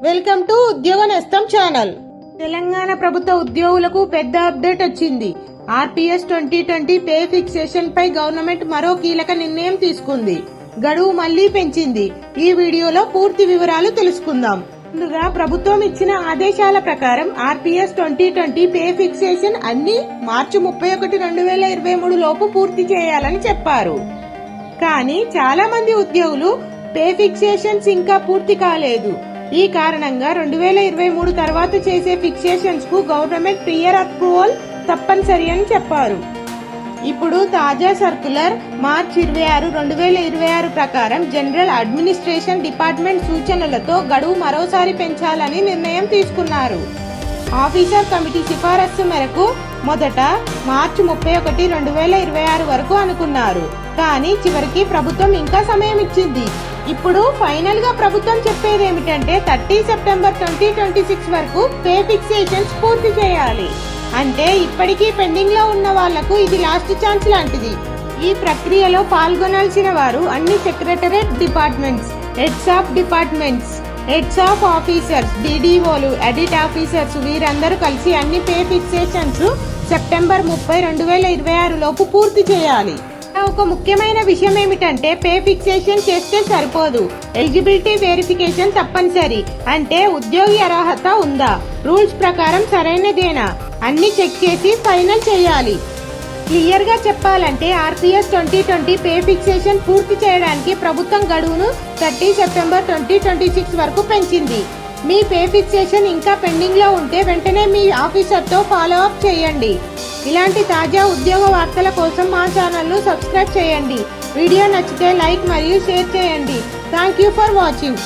Welcome to ఉద్యోగ నేస్తం channel. Telangana ప్రభుత్వ ఉద్యోగులకు పెద్ద అప్డేట్ వచ్చింది. ఆర్పీఎస్ 2020 పే ఫిక్సేషన్ పై గవర్నమెంట్ మరో కీలక నిర్ణయం తీసుకుంది. గడువు మళ్లీ పెంచింది. ఈ వీడియోలో పూర్తి వివరాలు తెలుసుకుందాం. ముందుగా ప్రభుత్వం ఇచ్చిన ఆదేశాల ప్రకారం ఆర్పీఎస్ 2020 పే ఫిక్సేషన్ అన్ని మార్చి 31, 2023 లోపు పూర్తి చేయాలని చెప్పారు. కానీ చాలా మంది ఉద్యోగులు పే ఫిక్సేషన్స్ ఇంకా పూర్తి కాలేదు. ఈ కారణంగా 2023 తర్వాత చేసే ఫిక్సేషన్స్ కు గవర్నమెంట్ ప్రియర్ అప్రూవల్ తప్పనిసరి అని చెప్పారు. ఇప్పుడు తాజా సర్క్యులర్ మార్చి 26, 2026 ప్రకారం జనరల్ అడ్మినిస్ట్రేషన్ డిపార్ట్మెంట్ సూచనలతో గడువు మరోసారి పెంచాలని నిర్ణయం తీసుకున్నారు. ఆఫీసర్ కమిటీ సిఫారసు మేరకు మొదట మార్చి 31, 2026 వరకు అనుకున్నారు. కానీ చివరికి ప్రభుత్వం ఇంకా సమయం ఇచ్చింది. ఇప్పుడు ఫైనల్ గా ప్రభుత్వం చెప్పేది ఏమిటంటే 30 సెప్టెంబర్ 2026 వరకు పే ఫిక్సేషన్స్ పూర్తి చేయాలి. అంటే ఇప్పటికీ పెండింగ్ లో ఉన్న వాళ్లకు ఇది లాస్ట్ ఛాన్స్ లాంటిది. ఈ ప్రక్రియలో పాల్గొనాల్సిన వారు అన్ని secretariat departments, heads of departments, heads of officers, డిడిఓలు, ఎడిట్ ఆఫీసర్స్ వీరందరూ కలిసి అన్ని పే ఫిక్సేషన్స్ సెప్టెంబర్ 30, 2026 లోపు పూర్తి చేయాలి. ఒక ముఖ్యమైన విషయం ఏమిటంటే పే ఫిక్సేషన్ చేస్తే సరిపోదు, ఎలిజిబిలిటీ వెరిఫికేషన్ తప్పనిసరి. అంటే ఉద్యోగి అర్హత ఉందా, రూల్స్ ప్రకారం సరైనదేనా అన్ని చెక్ చేసి ఫైనల్ చేయాలి. క్లియర్ గా చెప్పాలంటే ఆర్పీఎస్ 2020 పే ఫిక్సేషన్ పూర్తి చేయడానికి ప్రభుత్వం గడువును 30 సెప్టెంబర్ 2026 వరకు పెంచింది. మీ పే ఫిక్సేషన్ ఇంకా పెండింగ్ లో ఉంటే వెంటనే మీ ఆఫీసర్ తో ఫాలో అప్ చేయండి. ఇలాంటి తాజా ఉద్యోగ వార్తల కోసం మా ఛానల్ ను సబ్స్క్రైబ్ చేయండి. వీడియో నచ్చితే లైక్ మరియు షేర్ చేయండి. Thank you for watching.